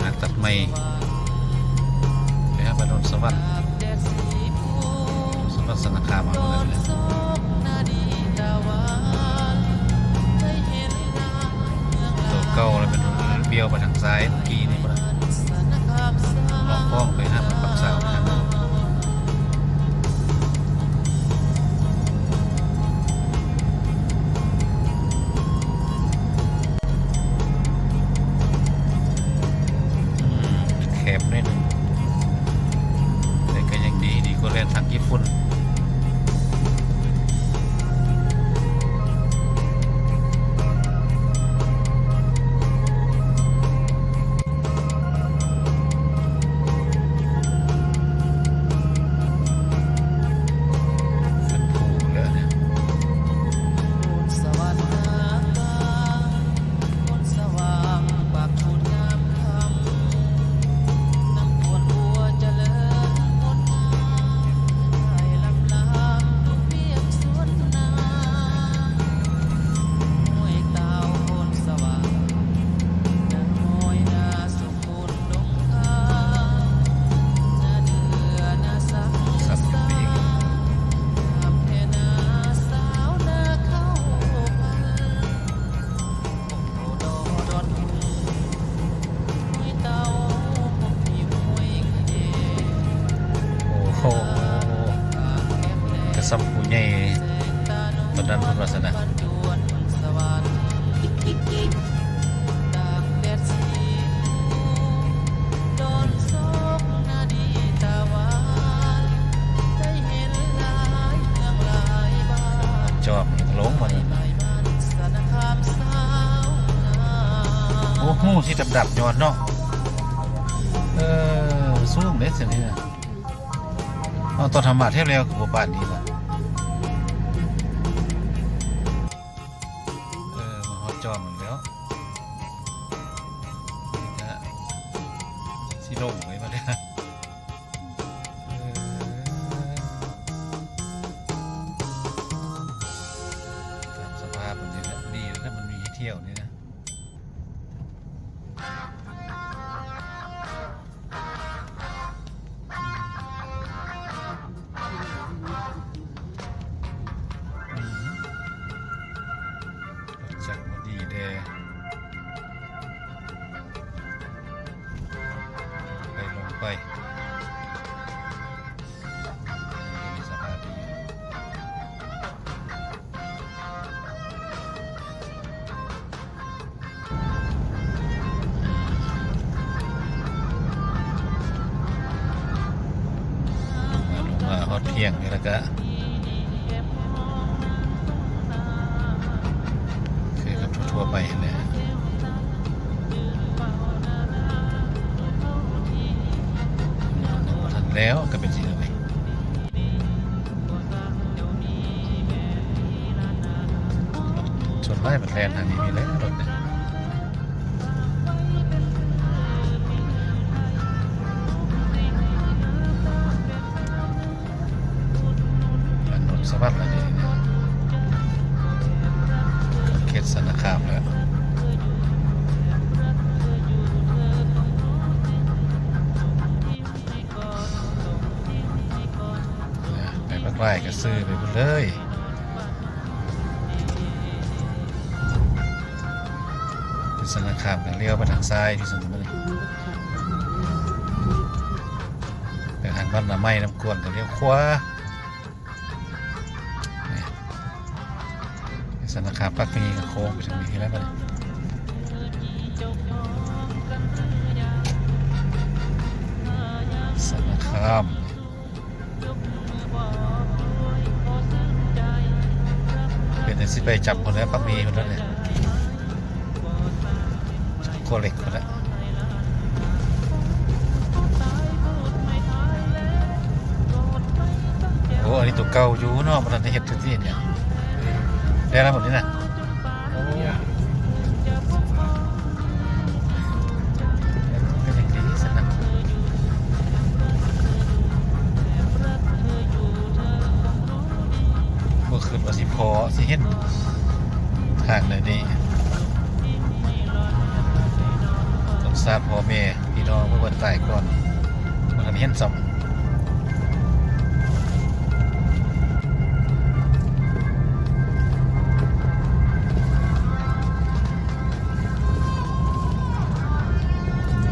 ทางตัดไม้ไปครับไปโดนสวัสดิ์สวัสดิ์สนคามมาเลยตัวเก่าเลยเป็นเบี้ยวไปทางซ้ายเมื่อกี้นี่มั้งลองฟ้องไปห้ามปักเสานะครับแคบนิดนึงแต่ก็ยังดีกว่าแลนทางญี่ปุ่นกระสับผู้ใหญ่ตอนนั้นพุทธศาสนาจอบหลงมาโอ้โหที่ดับยอดเนาะสู้เม็ดสิเนี่ยเอาตอนทำบาดเทพแล้วกับป่านนี้ละมาฮอตจอมเหมือนแล้วที่ลงไว้มาเนี่ยสภาพแบบนี้นะดีแล้วถ้ามันมีให้เที่ยวนี่นะจากมาดีเดไปลงไปมีสภาพดีมาฮอตเที่ยงนี่แล้วก็ทั่วไปเลยทันแล้วก็เป็นสิ่งอะไรชนไล่มันแลนทางนี้มีแล้วรถเนี่ยถนนสวัสดิ์อะไรนี่เขตสนคามแล้วไปไหว้ก็ซื้อไปเลยที่สนคามกันเลี้ยวไปทางซ้ายที่สุดเลยไปทางบ้านน้ำไม้น้ำกวนกันเลี้ยวขวาสนคามปักมีโค้งไปทางนี้แล้วกันสนคามเป็นสิไปจับคนแล้วปักมีคนนั้นเนี่ยโคเล็กคนละโอ้อันนี้ตัวเก่าอยู่เนาะมันจะเห็ดทุกที่เนี่ยได้แล้วหมดนี่นะเป็นอย่างดีสักนะเมื่อคืนว่าสิพอสิเห็นทางเลยนี่ต้อง ทราบพ่อแม่พี่น้องเมื่อวันตายก่อนมันทันเห็นซ้ำ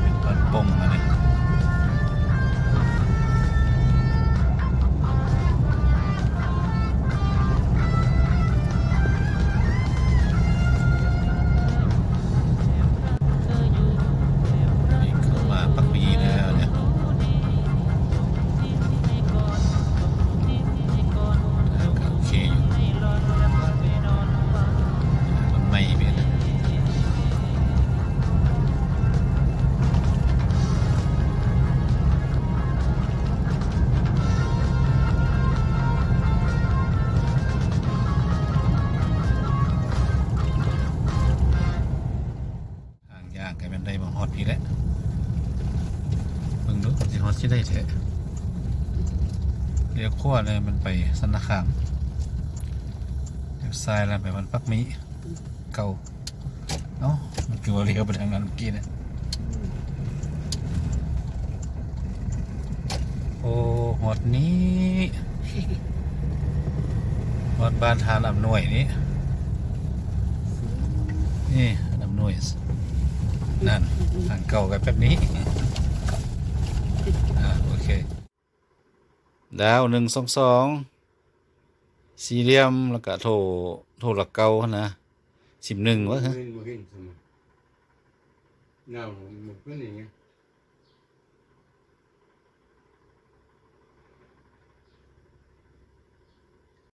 เป็นบ้านปงนะเนี่ยนี่เข้ามาปักปีแล้วเนี่ยก็โอเคอยู่มันไม่เปลี่ยนห่างยางกันเป็นได้บางฮอตพี่แหละเบิ่งดูสิฮอตสิได้แท้เลี้ยวขวาเลยมันไปสันนาคามเลี้ยวซ้ายแล้วไปมันปักมีเก่าเอ้ามันคือว่าเลี้ยวไปทางนั้นเมื่อกี้เนี่ยโอ้ฮอตนี้ฮอตบ้านทานอำนวยนี่นี่อำนวยนั่นทางเก่ากันแบบนี้โอเคดาว122สี่เหลี่ยมแล้วก็โทรหลักเก่านะ11วะฮะ บ่เห็นสมองเงาหมดก็อย่างเงี้ย